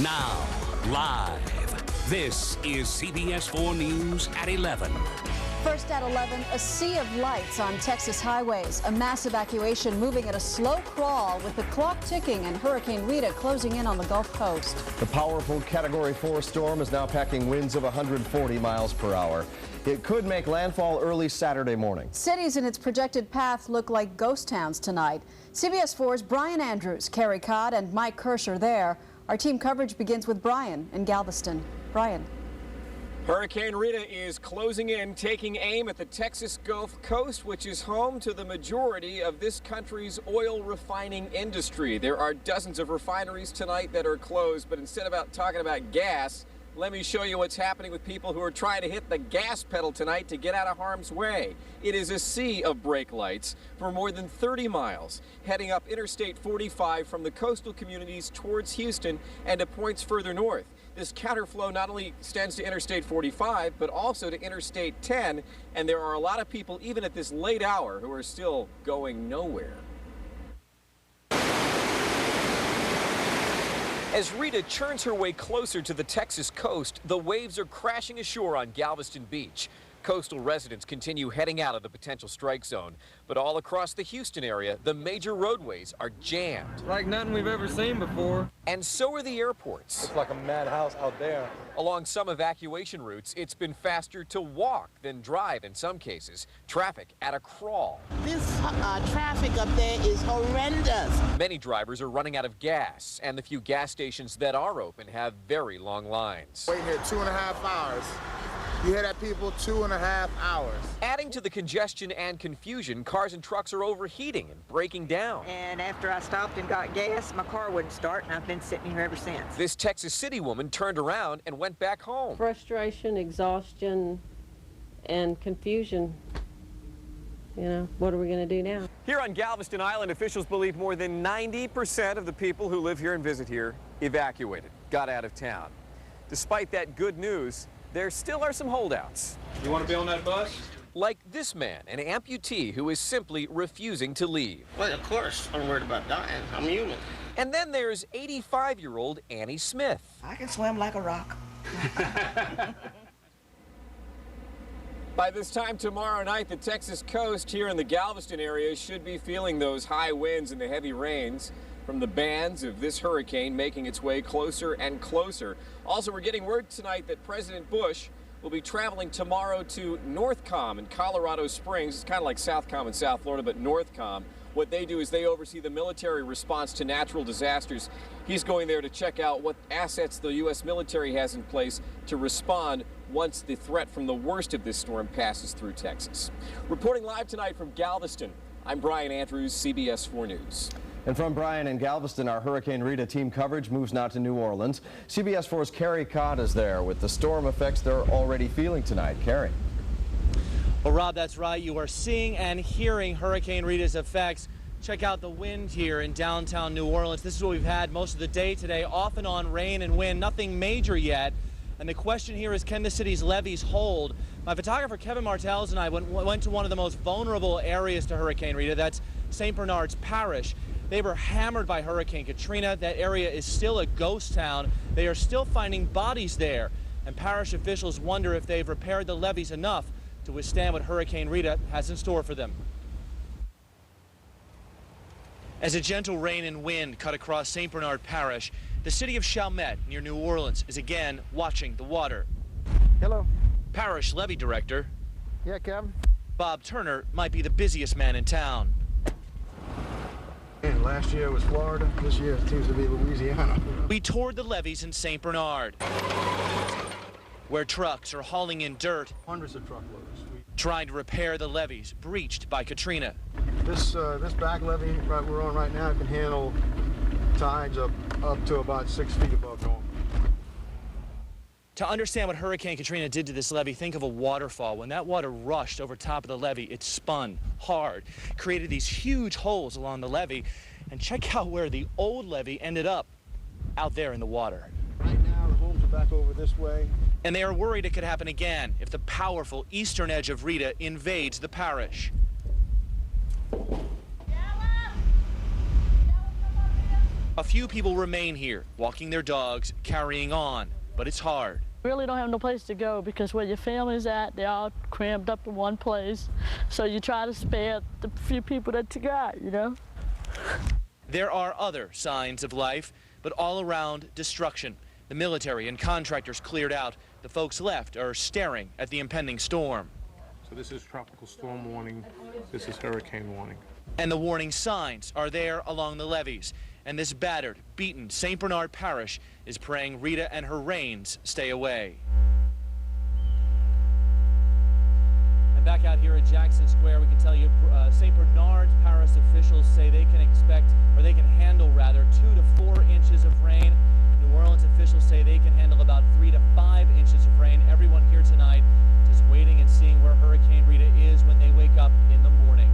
Now, live, this is CBS 4 News at 11. First at 11, a sea of lights on Texas highways. A mass evacuation moving at a slow crawl with the clock ticking and Hurricane Rita closing in on the Gulf Coast. The powerful Category 4 storm is now packing winds of 140 miles per hour. It could make landfall early Saturday morning. Cities in its projected path look like ghost towns tonight. CBS 4's Brian Andrews, Carrie Codd, and Mike Kirsch are there. Our team coverage begins with Brian in Galveston. Brian. Hurricane Rita is closing in, taking aim at the Texas Gulf Coast, which is home to the majority of this country's oil refining industry. There are dozens of refineries tonight that are closed, but instead of talking about gas, let me show you what's happening with people who are trying to hit the gas pedal tonight to get out of harm's way. It is a sea of brake lights for more than 30 miles, heading up Interstate 45 from the coastal communities towards Houston and to points further north. This counterflow not only extends to Interstate 45, but also to Interstate 10, and there are a lot of people, even at this late hour, who are still going nowhere. As Rita churns her way closer to the Texas coast, the waves are crashing ashore on Galveston Beach. Coastal residents continue heading out of the potential strike zone. But all across the Houston area, the major roadways are jammed. Like nothing we've ever seen before. And so are the airports. It's like a madhouse out there. Along some evacuation routes, it's been faster to walk than drive in some cases. Traffic at a crawl. This traffic up there is horrendous. Many drivers are running out of gas, and the few gas stations that are open have very long lines. Waiting here 2.5 hours. You hear that, people? 2.5 hours. Adding to the congestion and confusion, cars and trucks are overheating and breaking down. And after I stopped and got gas, my car wouldn't start, and I've been sitting here ever since. This Texas City woman turned around and went back home. Frustration, exhaustion, and confusion. You know, what are we going to do now? Here on Galveston Island, officials believe more than 90% of the people who live here and visit here evacuated, got out of town. Despite that good news, there still are some holdouts. You want to be on that bus? Like this man, an amputee who is simply refusing to leave. Well, of course, I'm worried about dying. I'm human. And then there's 85-year-old Annie Smith. I can swim like a rock. By this time tomorrow night, the Texas coast here in the Galveston area should be feeling those high winds and the heavy rains from the bands of this hurricane making its way closer and closer. Also, we're getting word tonight that President Bush will be traveling tomorrow to Northcom in Colorado Springs. It's kind of like Southcom in South Florida, but Northcom. What they do is they oversee the military response to natural disasters. He's going there to check out what assets the U.S. military has in place to respond once the threat from the worst of this storm passes through Texas. Reporting live tonight from Galveston, I'm Brian Andrews, CBS 4 News. And from Brian in Galveston, our Hurricane Rita team coverage moves now to New Orleans. CBS 4's Carrie Codd is there with the storm effects they're already feeling tonight. Carrie. Well, Rob, that's right. You are seeing and hearing Hurricane Rita's effects. Check out the wind here in downtown New Orleans. This is what we've had most of the day today, off and on rain and wind, nothing major yet. And the question here is, can the city's levees hold? My photographer Kevin Martels and I went to one of the most vulnerable areas to Hurricane Rita. That's St. Bernard's Parish. They were hammered by Hurricane Katrina. That area is still a ghost town. They are still finding bodies there. And parish officials wonder if they've repaired the levees enough to withstand what Hurricane Rita has in store for them. As a gentle rain and wind cut across St. Bernard Parish, the city of Chalmette near New Orleans is again watching the water. Hello. Parish levee director Yeah, Kevin. Bob Turner might be the busiest man in town. And last year was Florida. This year it seems to be Louisiana. We toured the levees in St. Bernard, where trucks are hauling in dirt, Hundreds of truckloads. trying to repair the levees breached by Katrina. This back levee we're on right now can handle tides up to about 6 feet above normal. To understand what Hurricane Katrina did to this levee, think of a waterfall. When that water rushed over top of the levee, it spun hard, created these huge holes along the levee, and check out where the old levee ended up, out there in the water. Right now, the homes are back over this way. And they are worried it could happen again if the powerful eastern edge of Rita invades the parish. A few people remain here, walking their dogs, carrying on, but it's hard. Really don't have no place to go because where your family's at, they're all crammed up in one place. So you try to spare the few people that you got, you know? There are other signs of life, but all around destruction. The military and contractors cleared out. The folks left are staring at the impending storm. So this is tropical storm warning. This is hurricane warning. And the warning signs are there along the levees. And this battered, beaten St. Bernard Parish is praying Rita and her rains stay away. And back out here at Jackson Square, we can tell you St. Bernard's Parish officials say they can expect, or they can handle rather, 2 to 4 inches of rain. New Orleans officials say they can handle about 3 to 5 inches of rain. Everyone here tonight just waiting and seeing where Hurricane Rita is when they wake up in the morning.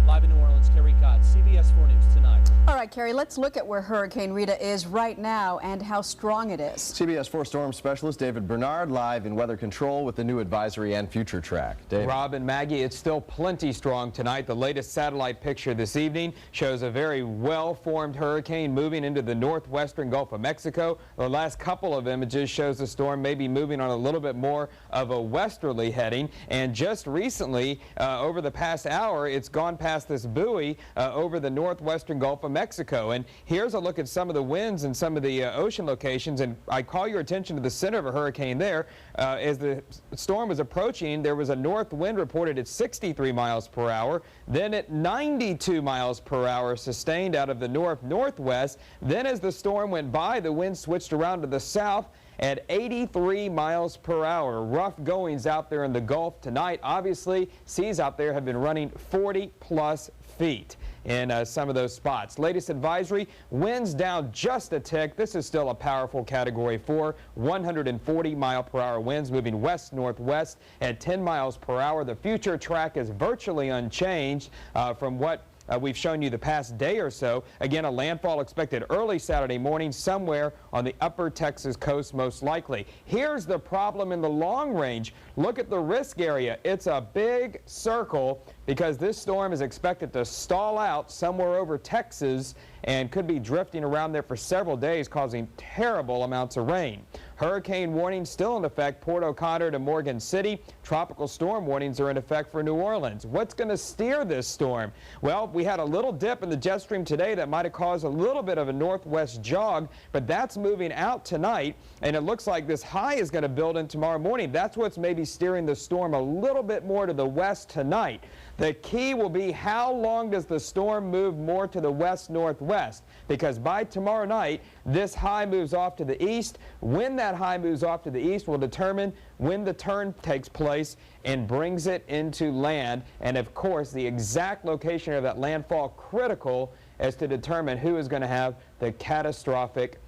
Live in New Orleans, Kerry Cott, CBS 4 News tonight. All right, Kerry, let's look at where Hurricane Rita is right now and how strong it is. CBS 4 storm specialist David Bernard live in weather control with the new advisory and future track. David. Rob and Maggie, it's still plenty strong tonight. The latest satellite picture this evening shows a very well-formed hurricane moving into the northwestern Gulf of Mexico. The last couple of images shows the storm may be moving on a little bit more of a westerly heading. And just recently, over the past hour, it's gone past this buoy over the northwestern Gulf of Mexico. And here's a look at some of the winds and some of the ocean locations. And I call your attention to the center of a hurricane there. As the storm was approaching, there was a north wind reported at 63 miles per hour, then at 92 miles per hour sustained out of the north-northwest. Then as the storm went by, the wind switched around to the south at 83 miles per hour. Rough goings out there in the Gulf tonight. Obviously, seas out there have been running 40-plus feet in some of those spots. Latest advisory, winds down just a tick. This is still a powerful Category 4, 140-mile-per-hour winds moving west-northwest at 10 miles per hour. The future track is virtually unchanged from what we've shown you the past day or so. Again, a landfall expected early Saturday morning somewhere on the upper Texas coast most likely. Here's the problem in the long range. Look at the risk area. It's a big circle because this storm is expected to stall out somewhere over Texas and could be drifting around there for several days, causing terrible amounts of rain. Hurricane warnings still in effect, Port O'Connor to Morgan City. Tropical storm warnings are in effect for New Orleans. What's going to steer this storm? Well, we had a little dip in the jet stream today that might have caused a little bit of a northwest jog, but that's moving out tonight, and it looks like this high is going to build in tomorrow morning. That's what's maybe steering the storm a little bit more to the west tonight. The key will be how long does the storm move more to the west-northwest, because by tomorrow night, this high moves off to the east. When that high moves off to the east will determine when the turn takes place and brings it into land. And of course, the exact location of that landfall critical as to determine who is going to have the catastrophic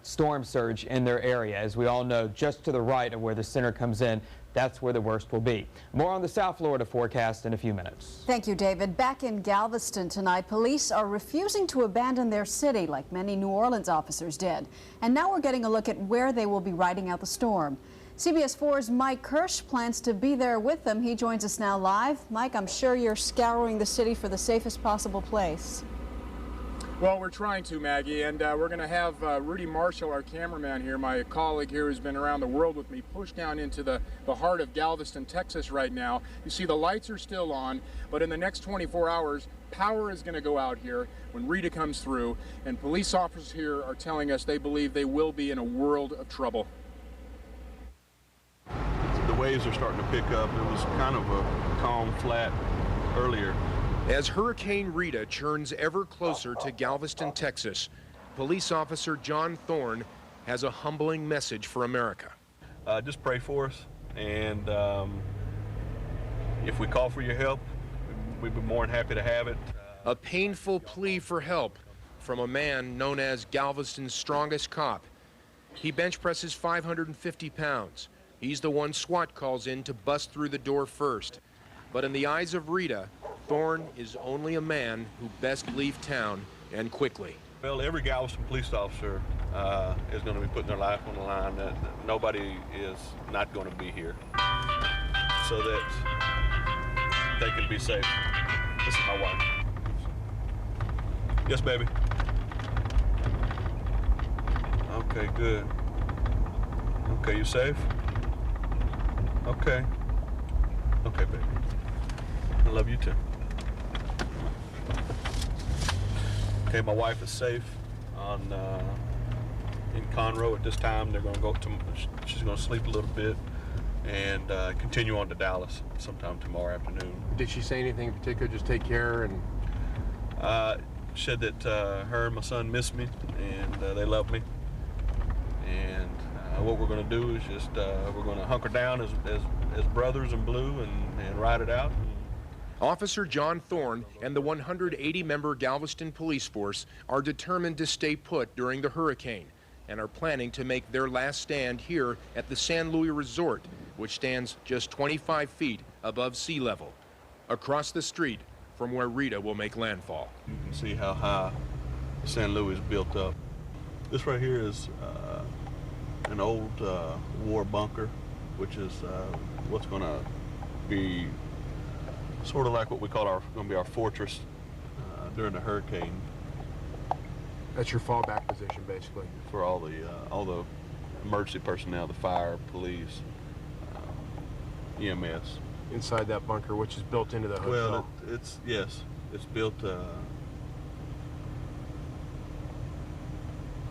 storm surge in their area. As we all know, just to the right of where the center comes in, that's where the worst will be. More on the South Florida forecast in a few minutes. Thank you, David. Back in Galveston tonight, police are refusing to abandon their city like many New Orleans officers did. And now we're getting a look at where they will be riding out the storm. CBS 4's Mike Kirsch plans to be there with them. He joins us now live. Mike, I'm sure you're scouring the city for the safest possible place. Well, we're trying to, Maggie, and we're going to have Rudy Marshall, our cameraman here, my colleague here who's been around the world with me, push down into the heart of Galveston, Texas right now. You see the lights are still on, but in the next 24 hours, power is going to go out here when Rita comes through, and police officers here are telling us they believe they will be in a world of trouble. The waves are starting to pick up. It was kind of a calm, flat earlier. As Hurricane Rita churns ever closer to Galveston, Texas, police officer John Thorne has a humbling message for America. Just pray for us, and if we call for your help, we'd be more than happy to have it. A painful plea for help from a man known as Galveston's strongest cop. He bench presses 550 pounds. He's the one SWAT calls in to bust through the door first. But in the eyes of Rita, Thorne is only a man who best leave town, and quickly. Well, every Galveston police officer is going to be putting their life on the line. Nobody is not going to be here so that they can be safe. This is my wife. Yes, baby. Okay, good. Okay, you safe? Okay. Okay, baby. I love you too. Okay, my wife is safe on in Conroe at this time. They're going to go to. She's going to sleep a little bit and continue on to Dallas sometime tomorrow afternoon. Did she say anything in particular? Just take care and. Said that her and my son miss me and they love me. And what we're going to do is just we're going to hunker down as brothers in blue and ride it out. Officer John Thorne and the 180-member Galveston police force are determined to stay put during the hurricane and are planning to make their last stand here at the San Luis Resort, which stands just 25 feet above sea level, across the street from where Rita will make landfall. You can see how high San Luis is built up. This right here is an old war bunker, which is what's going to be sort of like what we call going to be our fortress during the hurricane. That's your fallback position, basically, for all the emergency personnel, the fire, police, EMS. Inside that bunker, which is built into the hotel. Well, yes, it's built.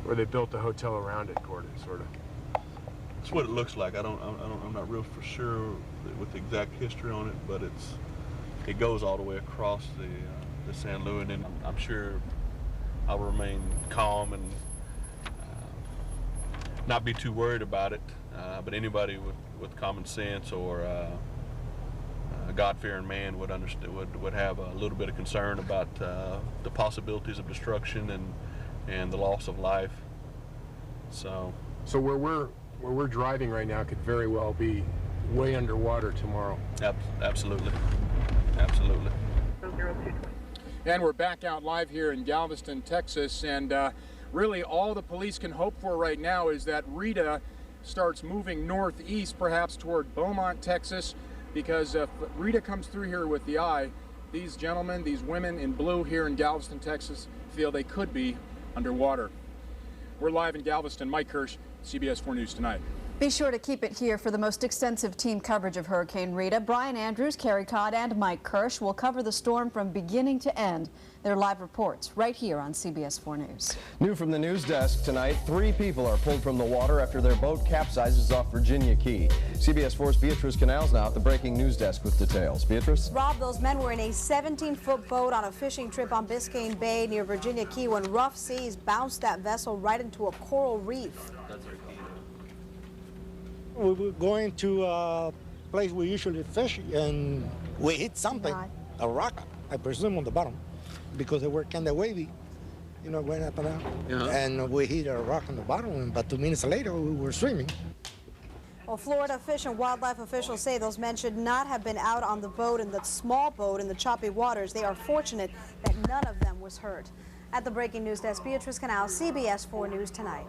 Or they built the hotel around it, Gordon, sort of. That's what it looks like. I'm not real for sure with the exact history on it, but it goes all the way across the San Luis, and I'm sure I'll remain calm and not be too worried about it. But anybody with common sense or a God-fearing man would have a little bit of concern about the possibilities of destruction and the loss of life. So where we're driving right now could very well be way underwater tomorrow. Absolutely. And we're back out live here in Galveston, Texas, and really all the police can hope for right now is that Rita starts moving northeast, perhaps toward Beaumont, Texas, because if Rita comes through here with the eye, these gentlemen, these women in blue here in Galveston, Texas, feel they could be underwater. We're live in Galveston. Mike Kirsch, CBS 4 News Tonight. Be sure to keep it here for the most extensive team coverage of Hurricane Rita. Brian Andrews, Carrie Codd, and Mike Kirsch will cover the storm from beginning to end. Their live reports right here on CBS 4 News. New from the news desk tonight, 3 people are pulled from the water after their boat capsizes off Virginia Key. CBS 4's Beatrice Canals now at the breaking news desk with details. Beatrice? Rob, those men were in a 17-foot boat on a fishing trip on Biscayne Bay near Virginia Key when rough seas bounced that vessel right into a coral reef. We were going to a place we usually fish, and we hit something, a rock, I presume, on the bottom, because they were kind of wavy, you know, going up and down. Yeah. And we hit a rock on the bottom, and about 2 minutes later, we were swimming. Well, Florida Fish and Wildlife officials say those men should not have been out on the boat, in the small boat in the choppy waters. They are fortunate that none of them was hurt. At the breaking news desk, Beatrice Canal, CBS 4 News Tonight.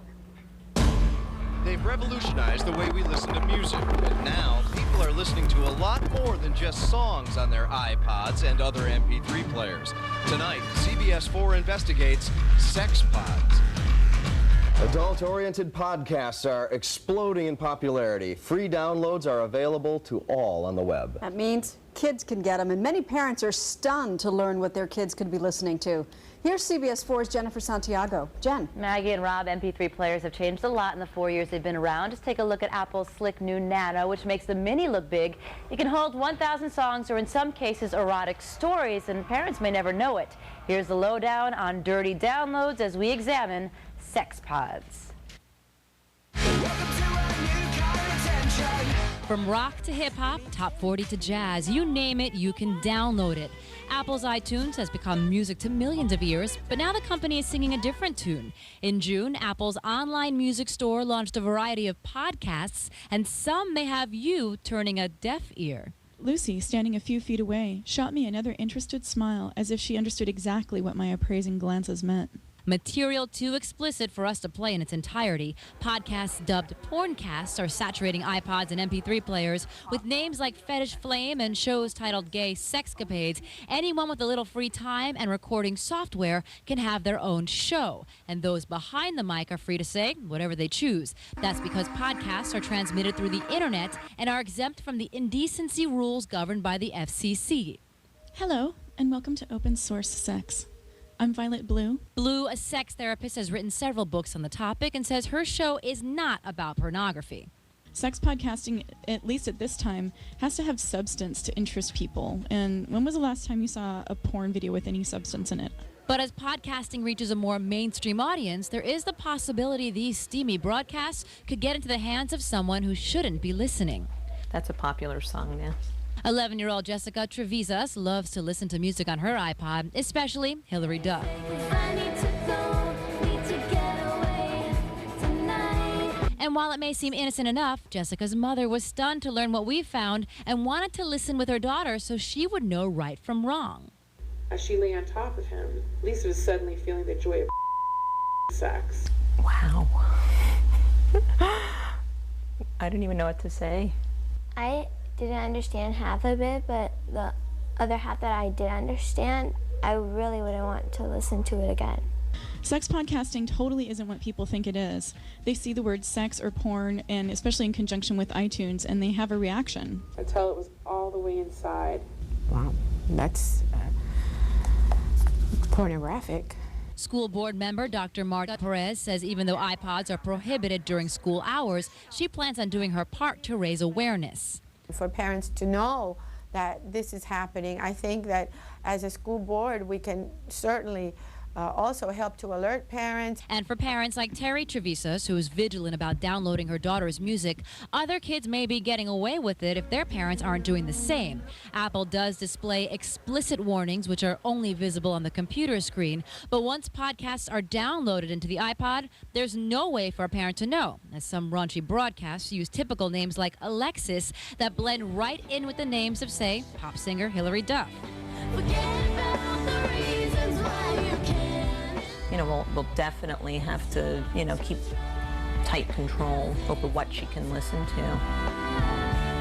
They've revolutionized the way we listen to music, and now people are listening to a lot more than just songs on their iPods and other MP3 players. Tonight, CBS 4 investigates sex pods. Adult-oriented podcasts are exploding in popularity. Free downloads are available to all on the web. That means kids can get them, and many parents are stunned to learn what their kids could be listening to. Here's CBS 4's Jennifer Santiago. Jen. Maggie and Rob, MP3 players have changed a lot in the 4 years they've been around. Just take a look at Apple's slick new Nano, which makes the Mini look big. It can hold 1,000 songs, or in some cases, erotic stories, and parents may never know it. Here's the lowdown on dirty downloads as we examine sex pods. From rock to hip-hop, top 40 to jazz, you name it, you can download it. Apple's iTunes has become music to millions of ears, but now the company is singing a different tune. In June, Apple's online music store launched a variety of podcasts, and some may have you turning a deaf ear. Lucy, standing a few feet away, shot me another interested smile as if she understood exactly what my appraising glances meant. Material too explicit for us to play in its entirety. Podcasts dubbed porncasts are saturating iPods and MP3 players with names like Fetish Flame and shows titled Gay Sexcapades. Anyone with a little free time and recording software can have their own show, and those behind the mic are free to say whatever they choose. That's because podcasts are transmitted through the internet and are exempt from the indecency rules governed by the FCC. Hello, and welcome to Open Source Sex. I'm Violet Blue. Blue, a sex therapist, has written several books on the topic and says her show is not about pornography. Sex podcasting, at least at this time, has to have substance to interest people. And when was the last time you saw a porn video with any substance in it? But as podcasting reaches a more mainstream audience, there is the possibility these steamy broadcasts could get into the hands of someone who shouldn't be listening. That's a popular song now. 11-year-old Jessica Trevisas loves to listen to music on her iPod, especially Hilary Duff. And while it may seem innocent enough, Jessica's mother was stunned to learn what we found and wanted to listen with her daughter so she would know right from wrong. As she lay on top of him, Lisa was suddenly feeling the joy of sex. Wow. I don't even know what to say. I didn't understand half of it, but the other half that I did understand, I really wouldn't want to listen to it again. Sex podcasting totally isn't what people think it is. They see the word sex or porn, and especially in conjunction with iTunes, and they have a reaction. Until it was all the way inside. Wow, that's pornographic. School board member Dr. Marta Perez says even though iPods are prohibited during school hours, she plans on doing her part to raise awareness. For parents to know that this is happening, I think that as a school board we can certainly also help to alert parents. And for parents like Terry Trevisas, who is vigilant about downloading her daughter's music, other kids may be getting away with it if their parents aren't doing the same. Apple does display explicit warnings, which are only visible on the computer screen, but once podcasts are downloaded into the iPod, there's no way for a parent to know, as some raunchy broadcasts use typical names like Alexis that blend right in with the names of, say, pop singer Hilary Duff. You know, we'll definitely have to, you know, keep tight control over what she can listen to.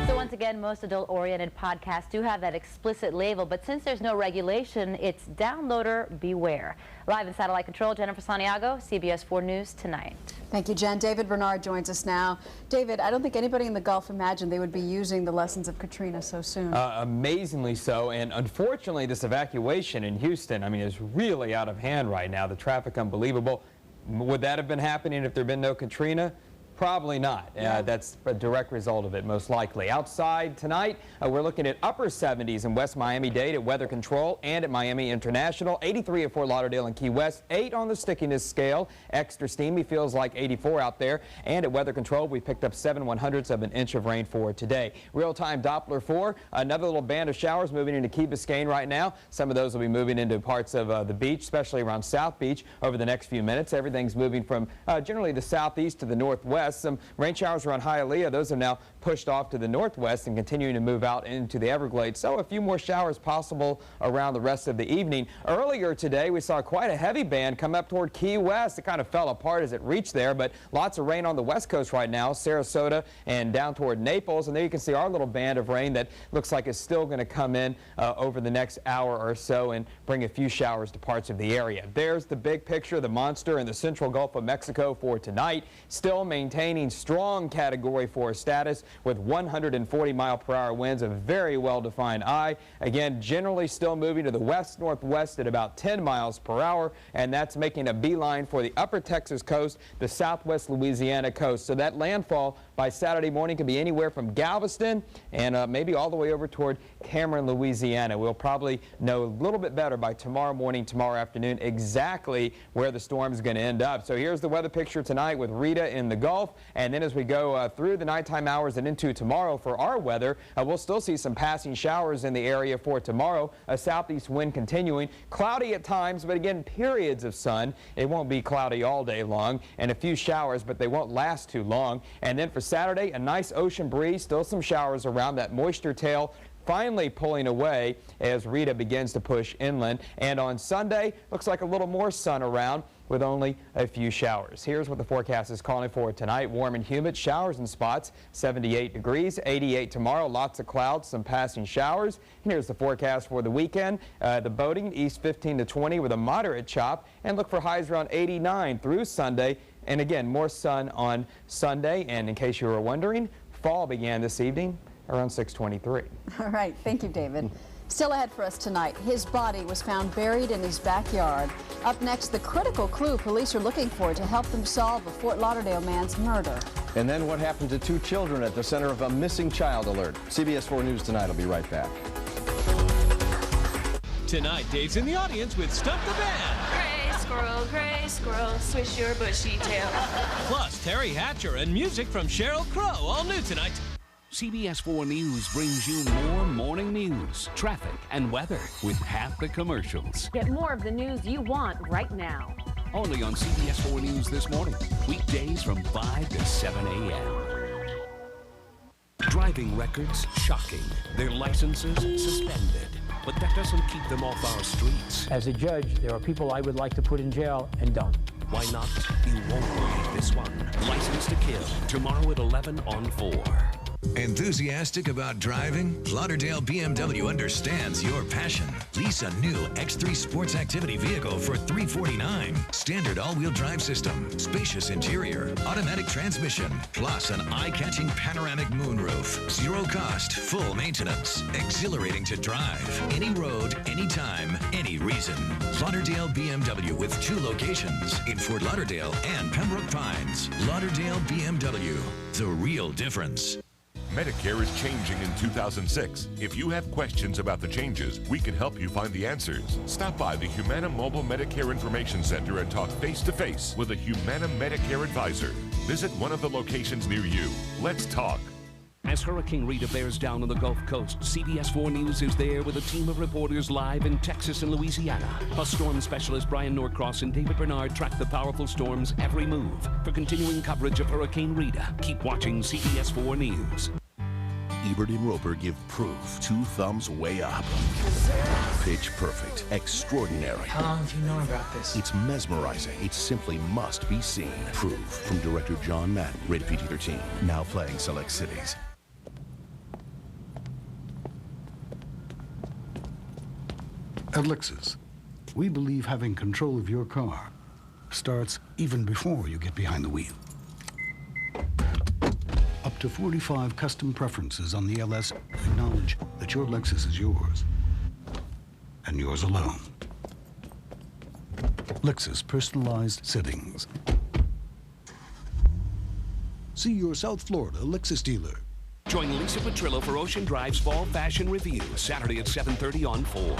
So once again, most adult-oriented podcasts do have that explicit label, but since there's no regulation, it's downloader beware. Live in satellite control, Jennifer Santiago, CBS 4 News Tonight. Thank you, Jen. David Bernard joins us now. David, I don't think anybody in the Gulf imagined they would be using the lessons of Katrina so soon. Amazingly so, and unfortunately this evacuation in Houston, I mean, is really out of hand right now. The traffic unbelievable. Would that have been happening if there had been no Katrina? Probably not. That's a direct result of it, most likely. Outside tonight, we're looking at upper 70s in West Miami-Dade at Weather Control and at Miami International. 83 at Fort Lauderdale and Key West. 8 on the stickiness scale. Extra steamy, feels like 84 out there. And at Weather Control, we picked up 7/100ths of an inch of rain for today. Real-time Doppler 4. Another little band of showers moving into Key Biscayne right now. Some of those will be moving into parts of the beach, especially around South Beach, over the next few minutes. Everything's moving from generally the southeast to the northwest. Some rain showers around Hialeah. Those are now pushed off to the northwest and continuing to move out into the Everglades. So a few more showers possible around the rest of the evening. Earlier today, we saw quite a heavy band come up toward Key West. It kind of fell apart as it reached there, but lots of rain on the west coast right now, Sarasota and down toward Naples. And there you can see our little band of rain that looks like it's still going to come in over the next hour or so and bring a few showers to parts of the area. There's the big picture, the monster in the central Gulf of Mexico for tonight. Still maintaining strong Category 4 status with 140-mile-per-hour winds, a very well-defined eye. Again, generally still moving to the west-northwest at about 10 miles per hour, and that's making a beeline for the upper Texas coast, the southwest Louisiana coast. So that landfall by Saturday morning could be anywhere from Galveston and maybe all the way over toward Cameron, Louisiana. We'll probably know a little bit better by tomorrow morning, tomorrow afternoon, exactly where the storm is going to end up. So here's the weather picture tonight with Rita in the Gulf. And then as we go through the nighttime hours and into tomorrow for our weather, we'll still see some passing showers in the area for tomorrow. A southeast wind continuing. Cloudy at times, but again, periods of sun. It won't be cloudy all day long. And a few showers, but they won't last too long. And then for Saturday, a nice ocean breeze. Still some showers around that moisture tail finally pulling away as Rita begins to push inland. And on Sunday, looks like a little more sun around. with only a few showers. Here's what the forecast is calling for tonight. Warm and humid, showers in spots, 78 degrees, 88 tomorrow, lots of clouds, some passing showers. And here's the forecast for the weekend. The boating, east 15 to 20 with a moderate chop, and look for highs around 89 through Sunday. And again, more sun on Sunday. And in case you were wondering, fall began this evening around 6:23. All right, thank you, David. Still ahead for us tonight, his body was found buried in his backyard. Up next, the critical clue police are looking for to help them solve a Fort Lauderdale man's murder. And then what happened to 2 children at the center of a missing child alert. CBS 4 News Tonight will be right back. Tonight, Dave's in the audience with Stump the Band. Gray squirrel, swish your bushy tail. Plus, Terry Hatcher and music from Sheryl Crow, all new tonight. CBS 4 News brings you more morning news, traffic, and weather with half the commercials. Get more of the news you want right now. Only on CBS 4 News this morning. Weekdays from 5 to 7 a.m. Driving records shocking. Their licenses suspended. But that doesn't keep them off our streets. As a judge, there are people I would like to put in jail and don't. Why not? You won't believe this one. License to Kill, tomorrow at 11 on 4. Enthusiastic about driving? Lauderdale BMW understands your passion. Lease a new X3 sports activity vehicle for $349. Standard all-wheel drive system, spacious interior, automatic transmission, plus an eye-catching panoramic moonroof. Zero cost, full maintenance, exhilarating to drive. Any road, anytime, any reason. Lauderdale BMW with 2 locations in Fort Lauderdale and Pembroke Pines. Lauderdale BMW, the real difference. Medicare is changing in 2006. If you have questions about the changes, we can help you find the answers. Stop by the Humana Mobile Medicare Information Center and talk face-to-face with a Humana Medicare advisor. Visit one of the locations near you. Let's talk. As Hurricane Rita bears down on the Gulf Coast, CBS 4 News is there with a team of reporters live in Texas and Louisiana. Plus, storm specialist Brian Norcross and David Bernard track the powerful storm's every move. For continuing coverage of Hurricane Rita, keep watching CBS 4 News. Ebert and Roper give Proof 2 thumbs way up. Pitch perfect. Extraordinary. How long have you known about this? It's mesmerizing. It simply must be seen. Proof from director John Madden. Rated PG-13. Now playing select cities. At Lexus, we believe having control of your car starts even before you get behind the wheel. Up to 45 custom preferences on the LS acknowledge that your Lexus is yours, and yours alone. Lexus personalized settings. See your South Florida Lexus dealer. Join Lisa Petrillo for Ocean Drive's Fall Fashion Review, Saturday at 7:30 on 4.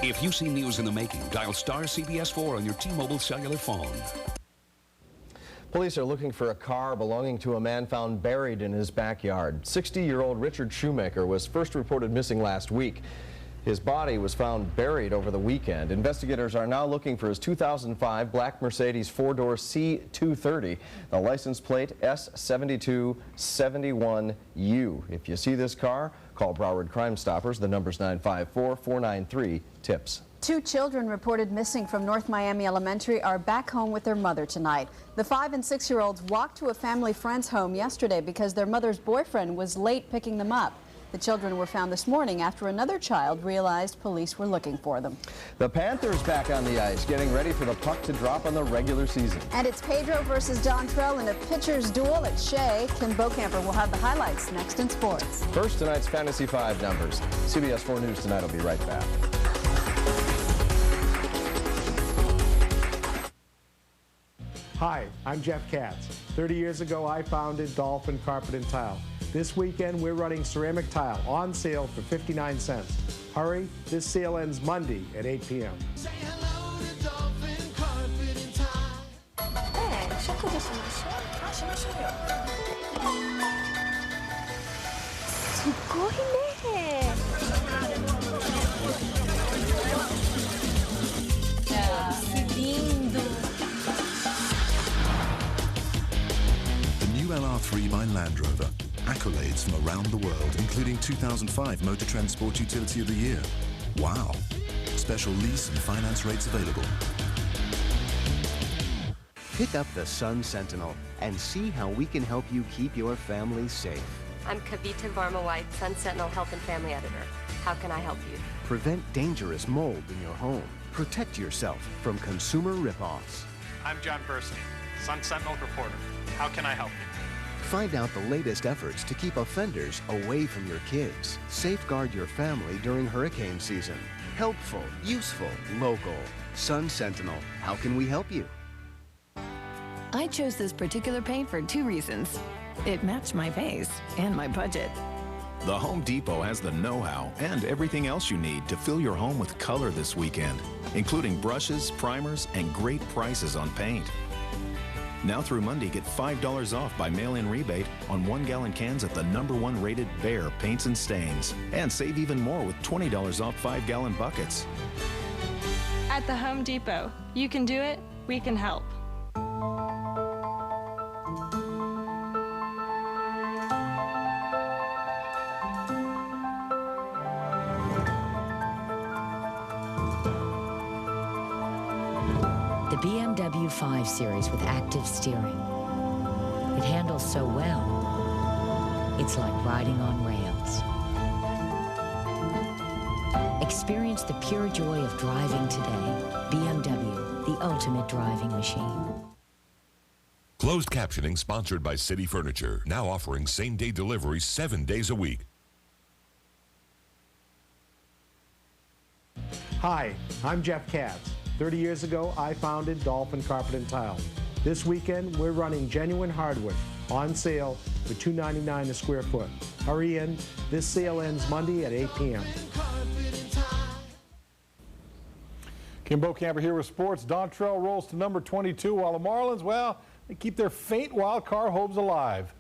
If you see news in the making, dial star CBS 4 on your T-Mobile cellular phone. Police are looking for a car belonging to a man found buried in his backyard. 60-year-old Richard Shoemaker was first reported missing last week. His body was found buried over the weekend. Investigators are now looking for his 2005 black Mercedes 4-door C230, the license plate S7271U. If you see this car, call Broward Crime Stoppers. The number's 954-493-TIPS. 2 children reported missing from North Miami Elementary are back home with their mother tonight. The 5- and 6-year-olds walked to a family friend's home yesterday because their mother's boyfriend was late picking them up. The children were found this morning after another child realized police were looking for them. The Panthers back on the ice, getting ready for the puck to drop on the regular season. And it's Pedro versus Dontrell in a pitcher's duel at Shea. Kim Bocamper will have the highlights next in sports. First, tonight's Fantasy 5 numbers. CBS 4 News Tonight will be right back. Hi, I'm Jeff Katz. 30 years ago, I founded Dolphin Carpet and Tile. This weekend, we're running ceramic tile on sale for 59 cents. Hurry, this sale ends Monday at 8 p.m. LR3 by Land Rover. Accolades from around the world, including 2005 Motor Transport Utility of the Year. Wow. Special lease and finance rates available. Pick up the Sun Sentinel and see how we can help you keep your family safe. I'm Kavita Varma-White, Sun Sentinel Health and Family Editor. How can I help you? Prevent dangerous mold in your home. Protect yourself from consumer ripoffs. I'm John Burstein, Sun Sentinel reporter. How can I help you? Find out the latest efforts to keep offenders away from your kids. Safeguard your family during hurricane season. Helpful, useful, local. Sun Sentinel. How can we help you? I chose this particular paint for 2 reasons. It matched my face and my budget. The Home Depot has the know-how and everything else you need to fill your home with color this weekend, including brushes, primers, and great prices on paint. Now through Monday, get $5 off by mail-in rebate on 1-gallon cans at the #1 rated Behr Paints and Stains. And save even more with $20 off 5-gallon buckets. At the Home Depot, you can do it, we can help. The BMW 5 Series with active steering. It handles so well, it's like riding on rails. Experience the pure joy of driving today. BMW, the ultimate driving machine. Closed captioning sponsored by City Furniture, now offering same-day delivery 7 days a week. Hi, I'm Jeff Katz. 30 years ago, I founded Dolphin Carpet and Tile. This weekend, we're running genuine hardwood on sale for $2.99 a square foot. Hurry in. This sale ends Monday at 8 p.m. Kim Bocamper here with sports. Dontrell rolls to number 22, while the Marlins, well, they keep their faint wild card hopes alive.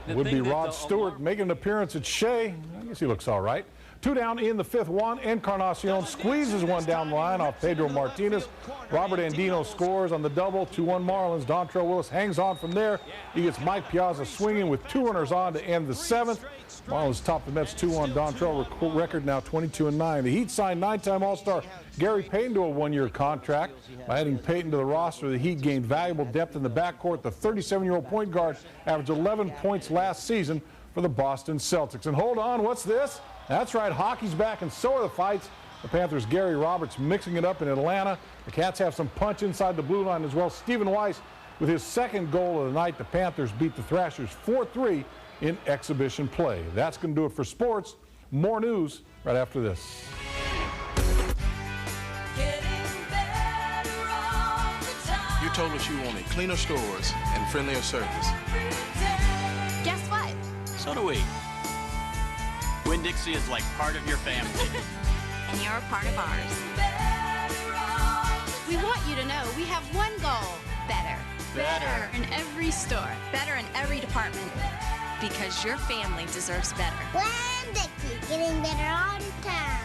Would-be Rod Stewart making an appearance at Shea. I guess he looks all right. 2 down in the 5th. Juan Encarnacion squeezes one down the line off Pedro Martinez. Robert Andino scores on the double. 2-1 Marlins. Dontrell Willis hangs on from there. He gets Mike Piazza swinging with 2 runners on to end the 7th. Marlins top the Mets 2-1. Dontrell record now 22-9. The Heat signed 9-time All-Star Gary Payton to a 1-year contract. By adding Payton to the roster, the Heat gained valuable depth in the backcourt. The 37-year-old point guard averaged 11 points last season for the Boston Celtics. And hold on, what's this? That's right, hockey's back, and so are the fights. The Panthers' Gary Roberts mixing it up in Atlanta. The Cats have some punch inside the blue line as well. Stephen Weiss with his 2nd goal of the night. The Panthers beat the Thrashers 4-3 in exhibition play. That's going to do it for sports. More news right after this. You told us you wanted cleaner stores and friendlier service. Guess what? So do we. Winn-Dixie is like part of your family. And you're a part of ours. We want you to know we have one goal. Better. Better. In every store. Better in every department. Because your family deserves better. Winn-Dixie, getting better all the time.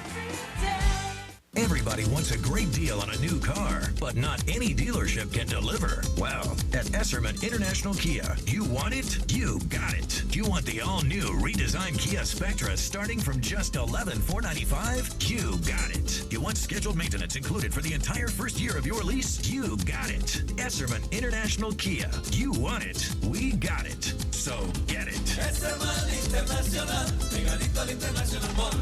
Everybody wants a great deal on a new car, but not any dealership can deliver. Well, at Esserman International Kia, you want it, you got it. You want the all-new redesigned Kia Spectra starting from just $11,495? You got it. You want scheduled maintenance included for the entire first year of your lease? You got it. Esserman International Kia. You want it, we got it. So get it. Esserman Internacional, pegadito al International Mall.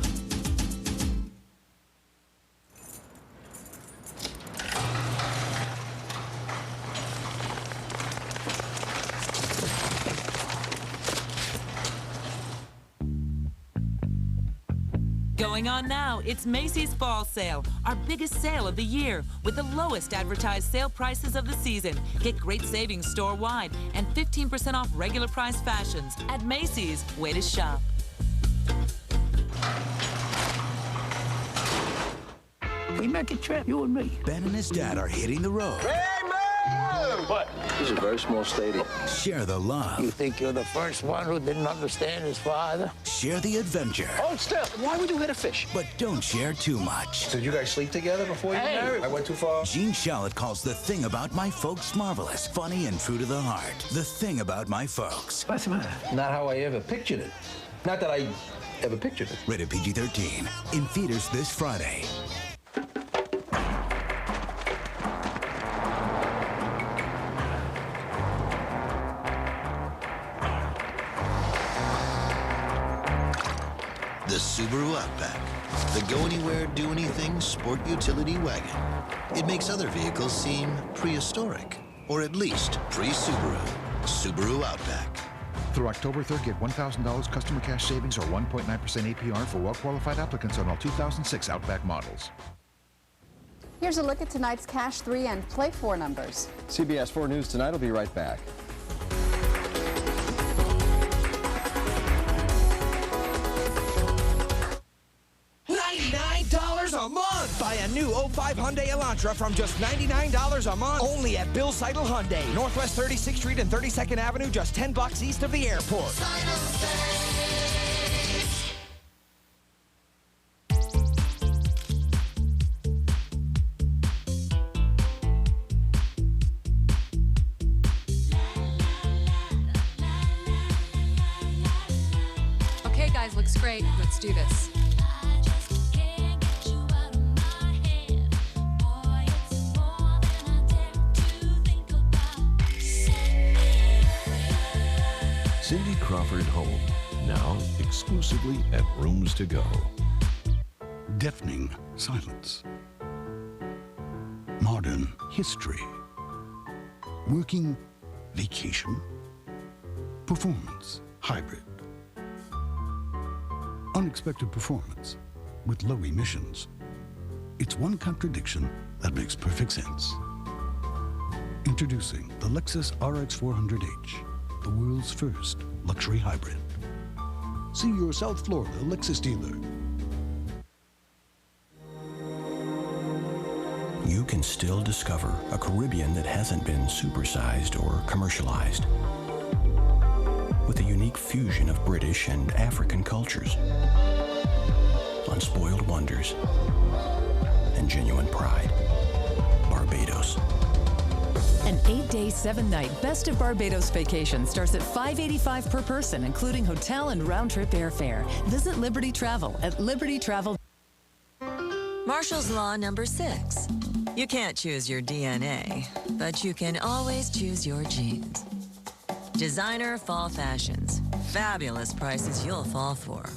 Going on now, it's Macy's Fall Sale, our biggest sale of the year, with the lowest advertised sale prices of the season. Get great savings store-wide and 15% off regular price fashions. At Macy's, way to shop. We make a trip, you and me. Ben and his dad are hitting the road. What? This is a very small stadium. Share the love. You think you're the first one who didn't understand his father? Share the adventure. Hold still. Why would you hit a fish? But don't share too much. Did you guys sleep together before you married? I went too far. Gene Shalit calls The Thing About My Folks marvelous, funny, and true to the heart. The Thing About My Folks. What's the matter? Not how I ever pictured it. Not that I ever pictured it. Rated PG-13. In theaters this Friday. Subaru Outback, the go-anywhere, do-anything sport utility wagon. It makes other vehicles seem prehistoric, or at least pre-Subaru. Subaru Outback. Through October 3rd, get $1,000 customer cash savings or 1.9% APR for well-qualified applicants on all 2006 Outback models. Here's a look at tonight's Cash 3 and Play 4 numbers. CBS 4 News Tonight will be right back. $99 a month. Buy a new 05 Hyundai Elantra from just $99 a month. Only at Bill Seidel Hyundai, Northwest 36th Street and 32nd Avenue, just 10 bucks east of the airport. Okay, guys, looks great. Let's do this. Cindy Crawford Home, now exclusively at Rooms to Go. Deafening silence. Modern history. Working vacation. Performance hybrid. Unexpected performance with low emissions. It's one contradiction that makes perfect sense. Introducing the Lexus RX 400h. The world's first luxury hybrid. See your South Florida Lexus dealer. You can still discover a Caribbean that hasn't been supersized or commercialized, with a unique fusion of British and African cultures, unspoiled wonders, and genuine pride. Barbados. An 8-day, 7-night Best of Barbados vacation starts at $585 per person, including hotel and round-trip airfare. Visit Liberty Travel at libertytravel. Marshall's Law number 6. You can't choose your DNA, but you can always choose your jeans. Designer fall fashions. Fabulous prices you'll fall for.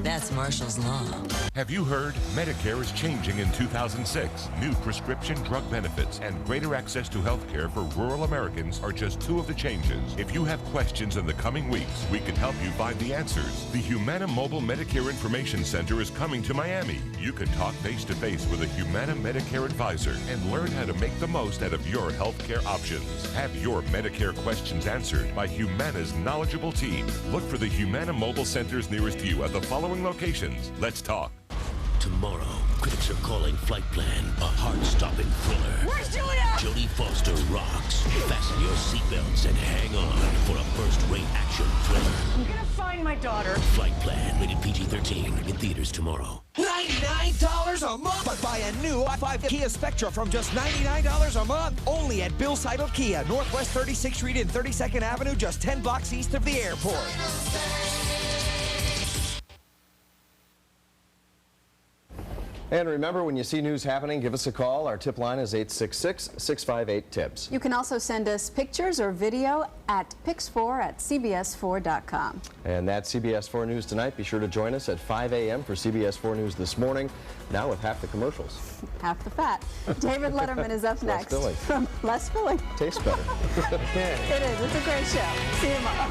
That's Marshall's Law. Have you heard? Medicare is changing in 2006. New prescription drug benefits and greater access to health care for rural Americans are just two of the changes. If you have questions in the coming weeks, we can help you find the answers. The Humana Mobile Medicare Information Center is coming to Miami. You can talk face-to-face with a Humana Medicare advisor and learn how to make the most out of your health care options. Have your Medicare questions answered by Humana's knowledgeable team. Look for the Humana Mobile Centers nearest you at the following locations. Let's talk. Tomorrow, critics are calling Flight Plan a heart-stopping thriller. Where's Julia? Jodie Foster rocks. Fasten your seatbelts and hang on for a first-rate action thriller. I'm gonna find my daughter. Flight Plan, rated PG-13, in theaters tomorrow. $99 a month. But buy a new i5 Kia Spectra from just $99 a month. Only at Bill Seidel Kia, Northwest 36th Street and 32nd Avenue, just 10 bucks east of the airport. And remember, when you see news happening, give us a call. Our tip line is 866-658-TIPS. You can also send us pictures or video at pix4@cbs4.com. And that's CBS 4 News Tonight. Be sure to join us at 5 a.m. for CBS 4 News This Morning, now with half the commercials. Half the fat. David Letterman is up next. Less filling. From Less Filling. Tastes better. It is. It's a great show. See you tomorrow.